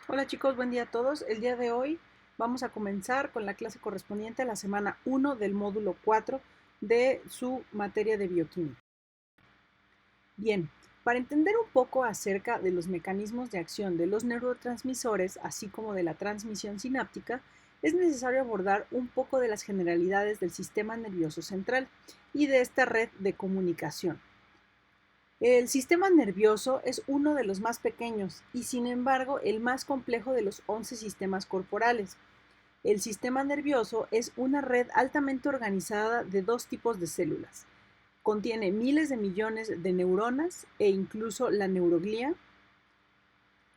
Hola chicos, buen día a todos. El día de hoy vamos a comenzar con la clase correspondiente a la semana 1 del módulo 4 de su materia de bioquímica. Bien, para entender un poco acerca de los mecanismos de acción de los neurotransmisores, así como de la transmisión sináptica, es necesario abordar un poco de las generalidades del sistema nervioso central y de esta red de comunicación. El sistema nervioso es uno de los más pequeños y, sin embargo, el más complejo de los 11 sistemas corporales. El sistema nervioso es una red altamente organizada de dos tipos de células. Contiene miles de millones de neuronas e incluso la neuroglía.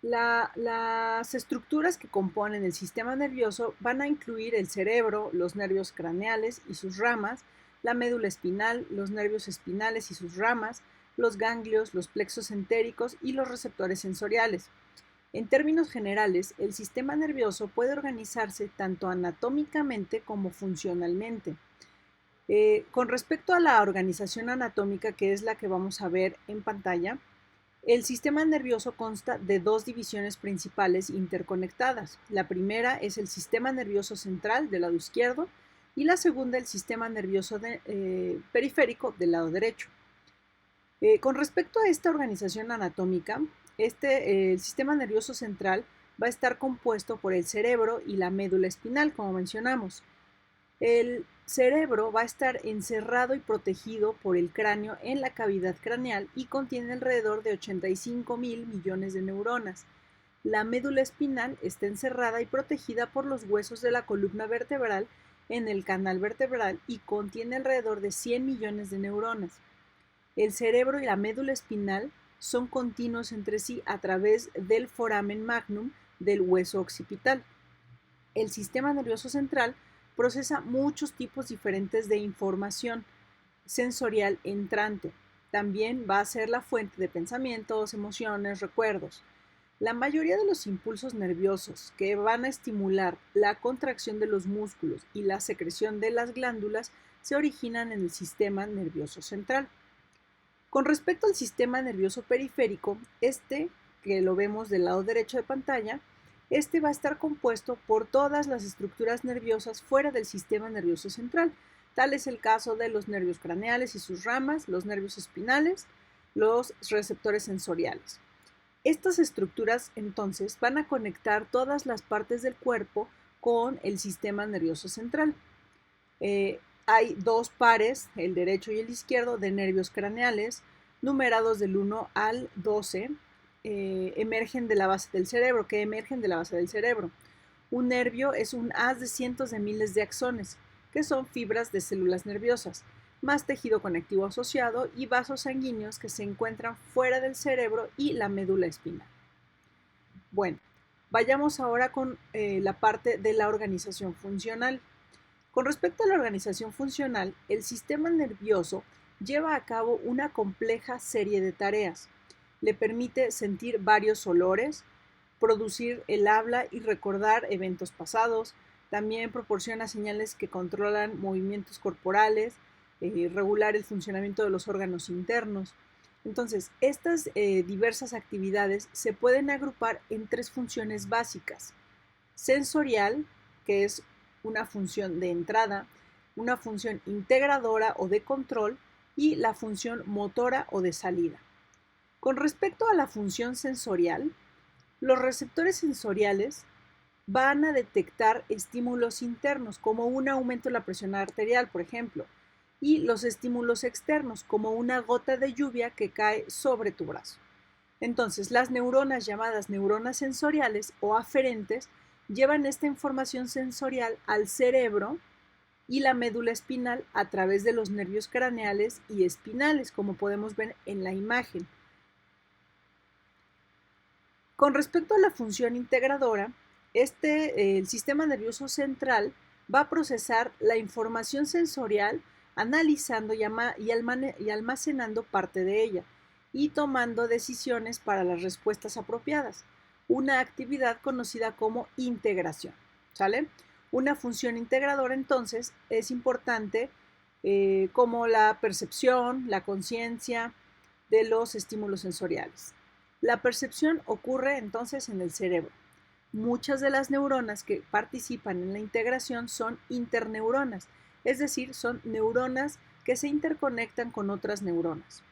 Las estructuras que componen el sistema nervioso van a incluir el cerebro, los nervios craneales y sus ramas, la médula espinal, los nervios espinales y sus ramas, los ganglios, los plexos entéricos y los receptores sensoriales. En términos generales, el sistema nervioso puede organizarse tanto anatómicamente como funcionalmente. Con respecto a la organización anatómica, que es la que vamos a ver en pantalla, el sistema nervioso consta de dos divisiones principales interconectadas. La primera es el sistema nervioso central del lado izquierdo y la segunda el sistema nervioso periférico del lado derecho. Con respecto a esta organización anatómica, el sistema nervioso central va a estar compuesto por el cerebro y la médula espinal, como mencionamos. El cerebro va a estar encerrado y protegido por el cráneo en la cavidad craneal y contiene alrededor de 85.000 millones de neuronas. La médula espinal está encerrada y protegida por los huesos de la columna vertebral en el canal vertebral y contiene alrededor de 100 millones de neuronas. El cerebro y la médula espinal son continuos entre sí a través del foramen magnum del hueso occipital. El sistema nervioso central procesa muchos tipos diferentes de información sensorial entrante. También va a ser la fuente de pensamientos, emociones, recuerdos. La mayoría de los impulsos nerviosos que van a estimular la contracción de los músculos y la secreción de las glándulas se originan en el sistema nervioso central. Con respecto al sistema nervioso periférico, que lo vemos del lado derecho de pantalla, este va a estar compuesto por todas las estructuras nerviosas fuera del sistema nervioso central. Tal es el caso de los nervios craneales y sus ramas, los nervios espinales, los receptores sensoriales. Estas estructuras entonces van a conectar todas las partes del cuerpo con el sistema nervioso central. Hay dos pares, el derecho y el izquierdo, de nervios craneales, numerados del 1 al 12, emergen de la base del cerebro, que emergen de la base del cerebro. Un nervio es un haz de cientos de miles de axones, que son fibras de células nerviosas, más tejido conectivo asociado y vasos sanguíneos que se encuentran fuera del cerebro y la médula espinal. Bueno, vayamos ahora con la parte de la organización funcional. Con respecto a la organización funcional, el sistema nervioso lleva a cabo una compleja serie de tareas. Le permite sentir varios olores, producir el habla y recordar eventos pasados. También proporciona señales que controlan movimientos corporales, regular el funcionamiento de los órganos internos. Entonces, estas diversas actividades se pueden agrupar en tres funciones básicas. Sensorial, que es una función de entrada, una función integradora o de control y la función motora o de salida. Con respecto a la función sensorial, los receptores sensoriales van a detectar estímulos internos, como un aumento de la presión arterial, por ejemplo, y los estímulos externos, como una gota de lluvia que cae sobre tu brazo. Entonces, las neuronas llamadas neuronas sensoriales o aferentes llevan esta información sensorial al cerebro y la médula espinal a través de los nervios craneales y espinales, como podemos ver en la imagen. Con respecto a la función integradora, el sistema nervioso central va a procesar la información sensorial analizando y almacenando parte de ella y tomando decisiones para las respuestas apropiadas, una actividad conocida como integración. ¿Sale? Una función integradora entonces es importante como la percepción, la conciencia de los estímulos sensoriales. La percepción ocurre entonces en el cerebro. Muchas de las neuronas que participan en la integración son interneuronas, es decir, son neuronas que se interconectan con otras neuronas,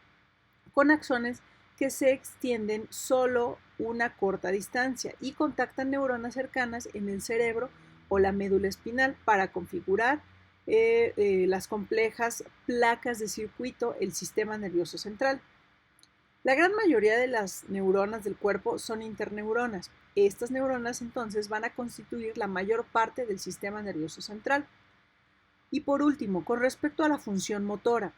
con axones que se extienden solo una corta distancia y contactan neuronas cercanas en el cerebro o la médula espinal para configurar las complejas placas de circuito, el sistema nervioso central. La gran mayoría de las neuronas del cuerpo son interneuronas. Estas neuronas entonces van a constituir la mayor parte del sistema nervioso central. Y por último, con respecto a la función motora,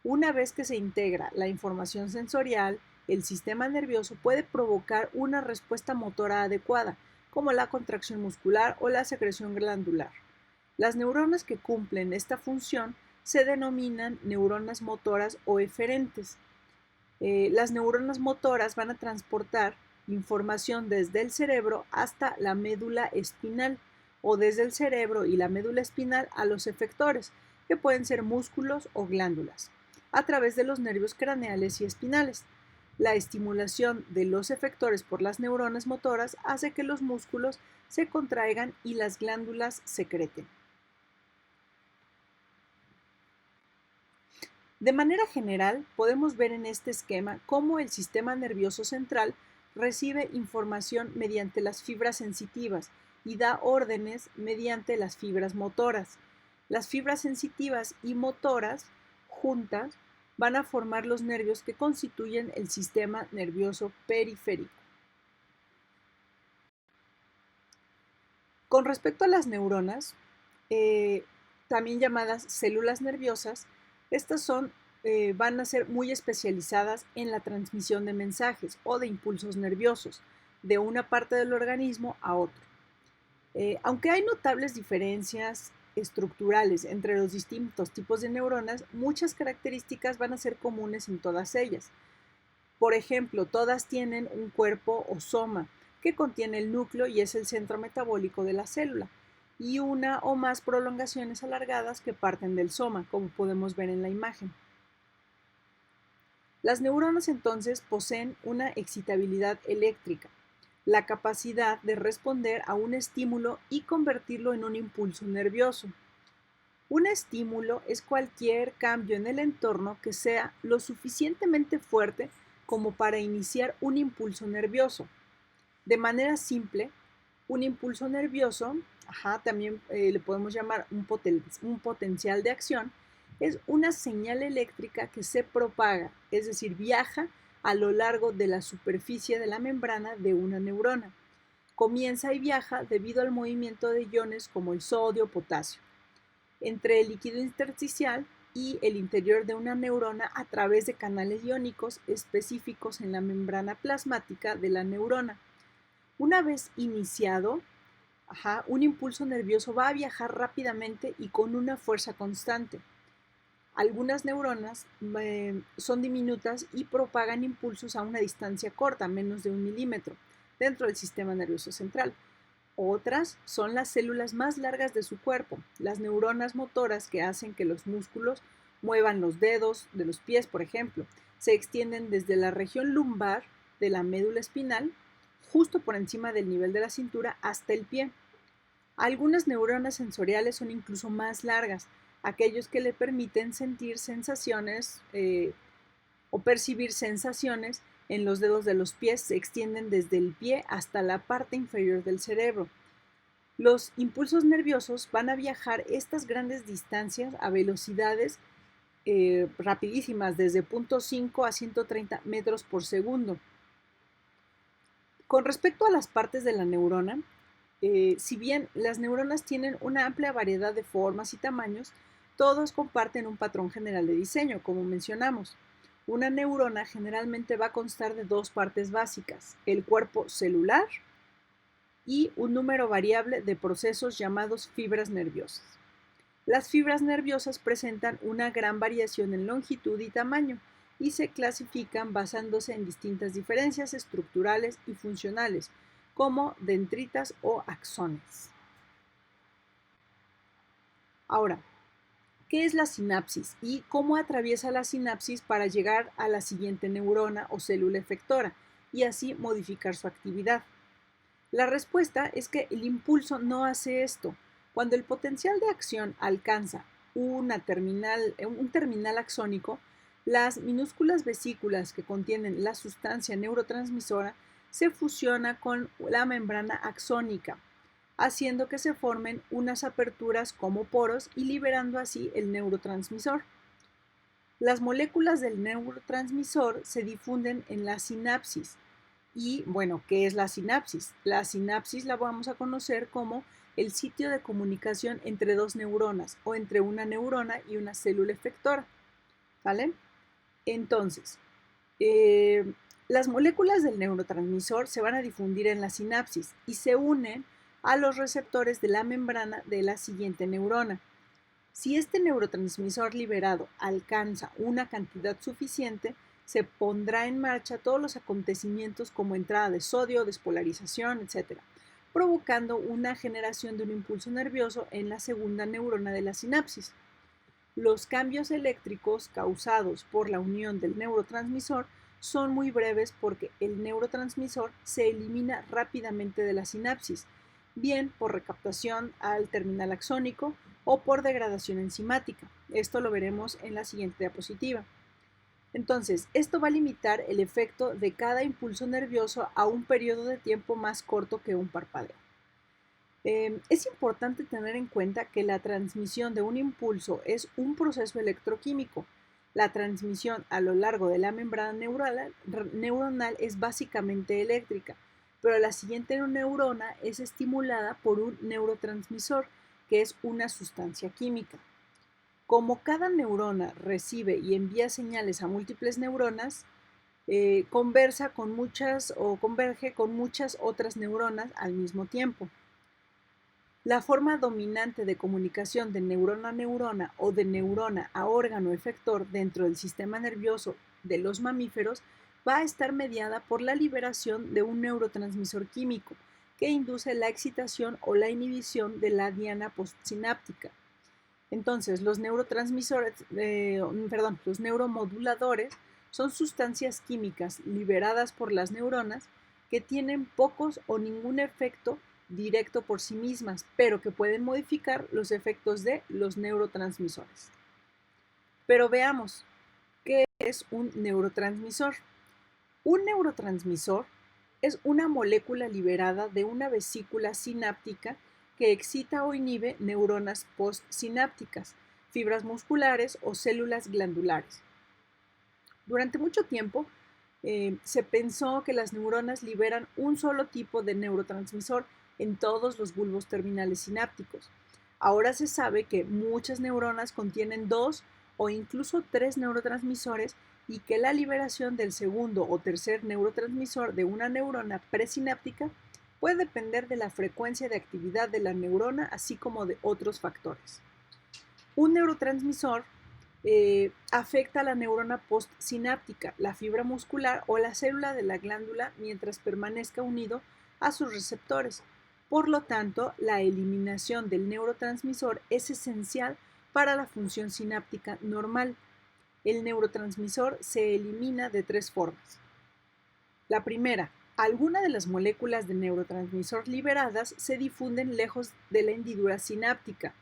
una vez que se integra la información sensorial, el sistema nervioso puede provocar una respuesta motora adecuada, como la contracción muscular o la secreción glandular. Las neuronas que cumplen esta función se denominan neuronas motoras o eferentes. Las neuronas motoras van a transportar información desde el cerebro hasta la médula espinal o desde el cerebro y la médula espinal a los efectores, que pueden ser músculos o glándulas, a través de los nervios craneales y espinales. La estimulación de los efectores por las neuronas motoras hace que los músculos se contraigan y las glándulas secreten. De manera general, podemos ver en este esquema cómo el sistema nervioso central recibe información mediante las fibras sensitivas y da órdenes mediante las fibras motoras. Las fibras sensitivas y motoras juntas van a formar los nervios que constituyen el sistema nervioso periférico. Con respecto a las neuronas, también llamadas células nerviosas, estas van a ser muy especializadas en la transmisión de mensajes o de impulsos nerviosos de una parte del organismo a otro. Aunque hay notables diferencias estructurales entre los distintos tipos de neuronas, muchas características van a ser comunes en todas ellas. Por ejemplo, todas tienen un cuerpo o soma que contiene el núcleo y es el centro metabólico de la célula, y una o más prolongaciones alargadas que parten del soma, como podemos ver en la imagen. Las neuronas entonces poseen una excitabilidad eléctrica, la capacidad de responder a un estímulo y convertirlo en un impulso nervioso. Un estímulo es cualquier cambio en el entorno que sea lo suficientemente fuerte como para iniciar un impulso nervioso. De manera simple, un impulso nervioso, también le podemos llamar un potencial de acción, es una señal eléctrica que se propaga, es decir, viaja a lo largo de la superficie de la membrana de una neurona. Comienza y viaja debido al movimiento de iones como el sodio o potasio entre el líquido intersticial y el interior de una neurona a través de canales iónicos específicos en la membrana plasmática de la neurona. Una vez iniciado, un impulso nervioso va a viajar rápidamente y con una fuerza constante. Algunas neuronas son diminutas y propagan impulsos a una distancia corta, menos de 1 milímetro, dentro del sistema nervioso central. Otras son las células más largas de su cuerpo, las neuronas motoras que hacen que los músculos muevan los dedos de los pies, por ejemplo. Se extienden desde la región lumbar de la médula espinal, justo por encima del nivel de la cintura, hasta el pie. Algunas neuronas sensoriales son incluso más largas, aquellos que le permiten sentir sensaciones o percibir sensaciones en los dedos de los pies se extienden desde el pie hasta la parte inferior del cerebro. Los impulsos nerviosos van a viajar estas grandes distancias a velocidades rapidísimas, desde 0.5 a 130 metros por segundo. Con respecto a las partes de la neurona, si bien las neuronas tienen una amplia variedad de formas y tamaños, todos comparten un patrón general de diseño, como mencionamos. Una neurona generalmente va a constar de dos partes básicas, el cuerpo celular y un número variable de procesos llamados fibras nerviosas. Las fibras nerviosas presentan una gran variación en longitud y tamaño y se clasifican basándose en distintas diferencias estructurales y funcionales, como dendritas o axones. Ahora, ¿qué es la sinapsis y cómo atraviesa la sinapsis para llegar a la siguiente neurona o célula efectora y así modificar su actividad? La respuesta es que el impulso no hace esto. Cuando el potencial de acción alcanza un terminal axónico, las minúsculas vesículas que contienen la sustancia neurotransmisora se fusiona con la membrana axónica, haciendo que se formen unas aperturas como poros y liberando así el neurotransmisor. Las moléculas del neurotransmisor se difunden en la sinapsis. Y bueno, ¿qué es la sinapsis? La sinapsis la vamos a conocer como el sitio de comunicación entre dos neuronas o entre una neurona y una célula efectora. ¿Vale? Entonces, las moléculas del neurotransmisor se van a difundir en la sinapsis y se unen a los receptores de la membrana de la siguiente neurona. Si este neurotransmisor liberado alcanza una cantidad suficiente, se pondrá en marcha todos los acontecimientos como entrada de sodio, despolarización, etc., provocando una generación de un impulso nervioso en la segunda neurona de la sinapsis. Los cambios eléctricos causados por la unión del neurotransmisor son muy breves porque el neurotransmisor se elimina rápidamente de la sinapsis, bien por recaptación al terminal axónico o por degradación enzimática. Esto lo veremos en la siguiente diapositiva. Entonces, esto va a limitar el efecto de cada impulso nervioso a un periodo de tiempo más corto que un parpadeo. Es importante tener en cuenta que la transmisión de un impulso es un proceso electroquímico. La transmisión a lo largo de la membrana neuronal es básicamente eléctrica, pero la siguiente neurona es estimulada por un neurotransmisor, que es una sustancia química. Como cada neurona recibe y envía señales a múltiples neuronas, converge con muchas otras neuronas al mismo tiempo. La forma dominante de comunicación de neurona a neurona o de neurona a órgano efector dentro del sistema nervioso de los mamíferos va a estar mediada por la liberación de un neurotransmisor químico que induce la excitación o la inhibición de la diana postsináptica. Entonces, los neuromoduladores son sustancias químicas liberadas por las neuronas que tienen pocos o ningún efecto directo por sí mismas, pero que pueden modificar los efectos de los neurotransmisores. Pero veamos, ¿qué es un neurotransmisor? Un neurotransmisor es una molécula liberada de una vesícula sináptica que excita o inhibe neuronas postsinápticas, fibras musculares o células glandulares. Durante mucho tiempo se pensó que las neuronas liberan un solo tipo de neurotransmisor en todos los bulbos terminales sinápticos. Ahora se sabe que muchas neuronas contienen 2 o incluso 3 neurotransmisores y que la liberación del segundo o tercer neurotransmisor de una neurona presináptica puede depender de la frecuencia de actividad de la neurona, así como de otros factores. Un neurotransmisor afecta a la neurona postsináptica, la fibra muscular o la célula de la glándula mientras permanezca unido a sus receptores. Por lo tanto, la eliminación del neurotransmisor es esencial para la función sináptica normal. El neurotransmisor se elimina de 3 formas. La primera, algunas de las moléculas de neurotransmisor liberadas se difunden lejos de la hendidura sináptica.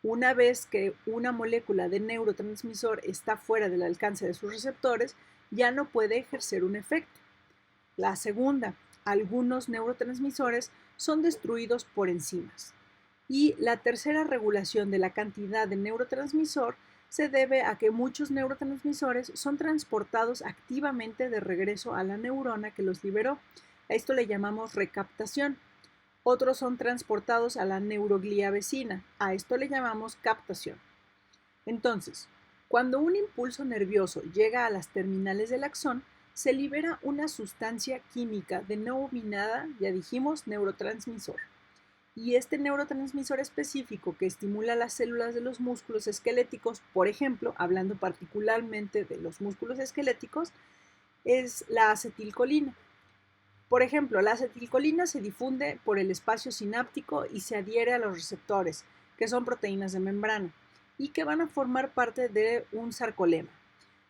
Una vez que una molécula de neurotransmisor está fuera del alcance de sus receptores, ya no puede ejercer un efecto. La segunda, algunos neurotransmisores son destruidos por enzimas. Y la tercera regulación de la cantidad de neurotransmisor se debe a que muchos neurotransmisores son transportados activamente de regreso a la neurona que los liberó. A esto le llamamos recaptación. Otros son transportados a la neuroglía vecina. A esto le llamamos captación. Entonces, cuando un impulso nervioso llega a las terminales del axón, se libera una sustancia química denominada, ya dijimos, neurotransmisor. Y este neurotransmisor específico que estimula las células de los músculos esqueléticos, por ejemplo, hablando particularmente de los músculos esqueléticos, es la acetilcolina. Por ejemplo, la acetilcolina se difunde por el espacio sináptico y se adhiere a los receptores, que son proteínas de membrana, y que van a formar parte de un sarcolema.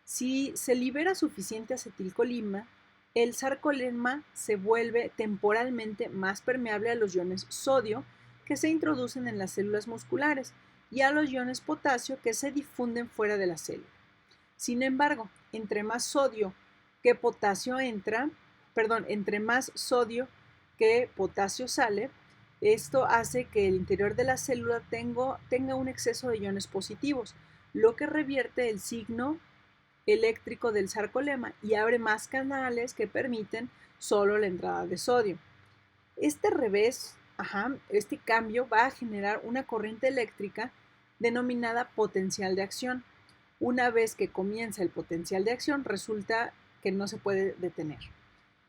Si se libera suficiente acetilcolina, el sarcolema se vuelve temporalmente más permeable a los iones sodio que se introducen en las células musculares y a los iones potasio que se difunden fuera de la célula. Sin embargo, entre más sodio que potasio entre más sodio que potasio sale, esto hace que el interior de la célula tenga un exceso de iones positivos, lo que revierte el signo eléctrico del sarcolema y abre más canales que permiten solo la entrada de sodio. Este revés, este cambio va a generar una corriente eléctrica denominada potencial de acción. Una vez que comienza el potencial de acción, resulta que no se puede detener.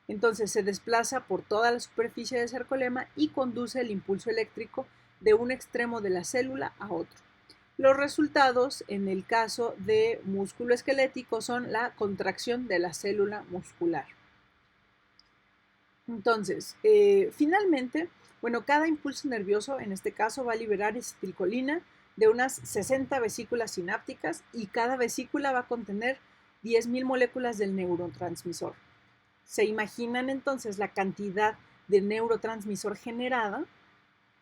Entonces se desplaza por toda la superficie del sarcolema y conduce el impulso eléctrico de un extremo de la célula a otro. Los resultados en el caso de músculo esquelético son la contracción de la célula muscular. Entonces, finalmente, cada impulso nervioso en este caso va a liberar acetilcolina de unas 60 vesículas sinápticas y cada vesícula va a contener 10.000 moléculas del neurotransmisor. ¿Se imaginan entonces la cantidad de neurotransmisor generada?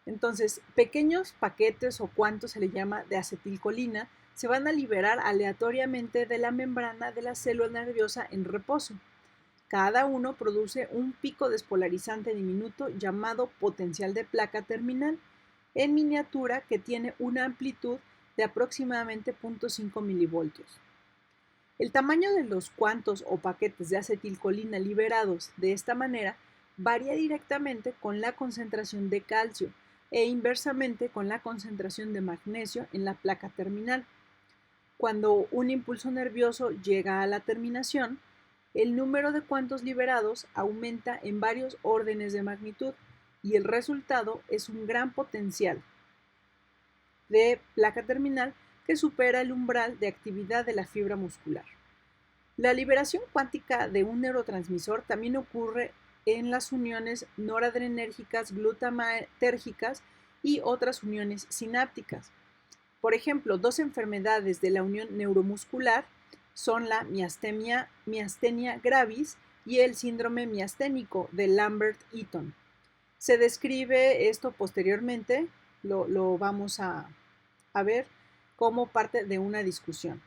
Entonces, pequeños paquetes o cuantos se le llama de acetilcolina se van a liberar aleatoriamente de la membrana de la célula nerviosa en reposo. Cada uno produce un pico despolarizante diminuto llamado potencial de placa terminal en miniatura que tiene una amplitud de aproximadamente 0.5 milivoltios. El tamaño de los cuantos o paquetes de acetilcolina liberados de esta manera varía directamente con la concentración de calcio e inversamente con la concentración de magnesio en la placa terminal. Cuando un impulso nervioso llega a la terminación, el número de cuantos liberados aumenta en varios órdenes de magnitud y el resultado es un gran potencial de placa terminal que supera el umbral de actividad de la fibra muscular. La liberación cuántica de un neurotransmisor también ocurre en las uniones noradrenérgicas, glutamatérgicas y otras uniones sinápticas. Por ejemplo, dos enfermedades de la unión neuromuscular son la miastenia gravis y el síndrome miasténico de Lambert-Eaton. Se describe esto posteriormente, lo vamos a ver como parte de una discusión.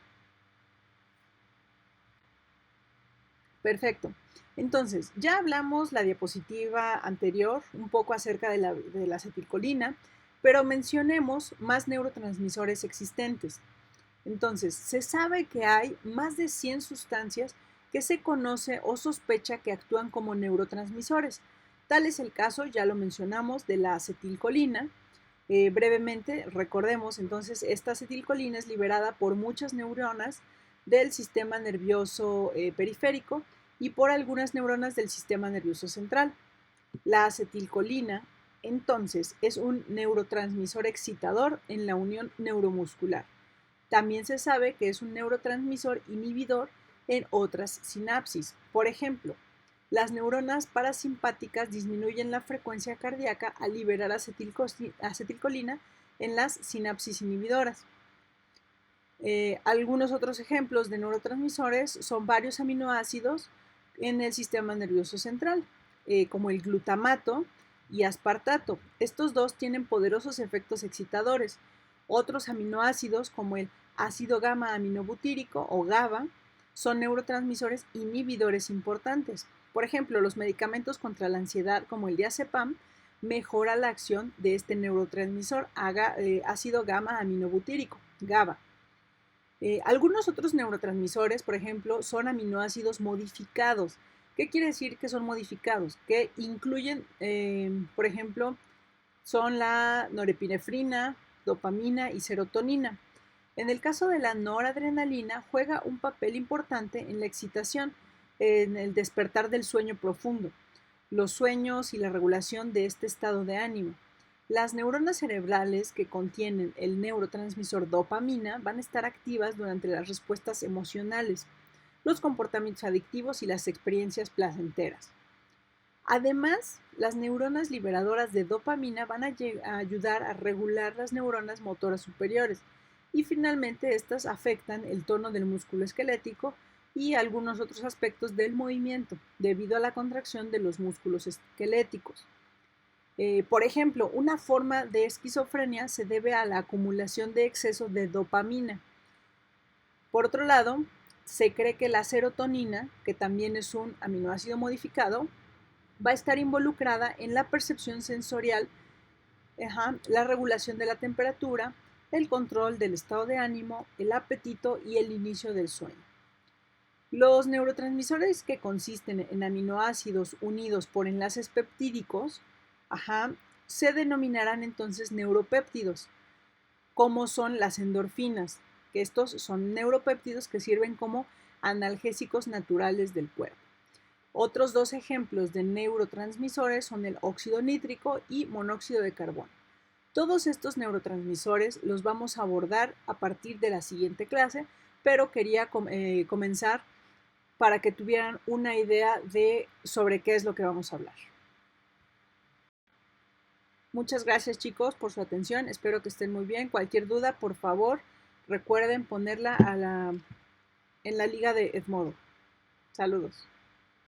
Perfecto. Entonces, ya hablamos la diapositiva anterior un poco acerca de la acetilcolina, pero mencionemos más neurotransmisores existentes. Entonces, se sabe que hay más de 100 sustancias que se conoce o sospecha que actúan como neurotransmisores. Tal es el caso, ya lo mencionamos, de la acetilcolina. Brevemente, recordemos, entonces, esta acetilcolina es liberada por muchas neuronas del sistema nervioso periférico y por algunas neuronas del sistema nervioso central. La acetilcolina, entonces, es un neurotransmisor excitador en la unión neuromuscular. También se sabe que es un neurotransmisor inhibidor en otras sinapsis. Por ejemplo, las neuronas parasimpáticas disminuyen la frecuencia cardíaca al liberar acetilcolina en las sinapsis inhibidoras. Algunos otros ejemplos de neurotransmisores son varios aminoácidos en el sistema nervioso central, como el glutamato y aspartato. Estos dos tienen poderosos efectos excitadores. Otros aminoácidos, como el ácido gamma aminobutírico o GABA, son neurotransmisores inhibidores importantes. Por ejemplo, los medicamentos contra la ansiedad, como el diazepam, mejora la acción de este neurotransmisor ácido gamma aminobutírico, GABA. Algunos otros neurotransmisores, por ejemplo, son aminoácidos modificados. ¿Qué quiere decir que son modificados? Que incluyen, por ejemplo, son la norepinefrina, dopamina y serotonina. En el caso de la noradrenalina, juega un papel importante en la excitación, en el despertar del sueño profundo, los sueños y la regulación de este estado de ánimo. Las neuronas cerebrales que contienen el neurotransmisor dopamina van a estar activas durante las respuestas emocionales, los comportamientos adictivos y las experiencias placenteras. Además, las neuronas liberadoras de dopamina van a ayudar a regular las neuronas motoras superiores y finalmente estas afectan el tono del músculo esquelético y algunos otros aspectos del movimiento debido a la contracción de los músculos esqueléticos. Por ejemplo, una forma de esquizofrenia se debe a la acumulación de exceso de dopamina. Por otro lado, se cree que la serotonina, que también es un aminoácido modificado, va a estar involucrada en la percepción sensorial, la regulación de la temperatura, el control del estado de ánimo, el apetito y el inicio del sueño. Los neurotransmisores que consisten en aminoácidos unidos por enlaces peptídicos, se denominarán entonces neuropéptidos, como son las endorfinas, que estos son neuropéptidos que sirven como analgésicos naturales del cuerpo. Otros dos ejemplos de neurotransmisores son el óxido nítrico y monóxido de carbono. Todos estos neurotransmisores los vamos a abordar a partir de la siguiente clase, pero quería comenzar para que tuvieran una idea sobre qué es lo que vamos a hablar. Muchas gracias, chicos, por su atención. Espero que estén muy bien. Cualquier duda, por favor, recuerden ponerla en la liga de Edmodo. Saludos.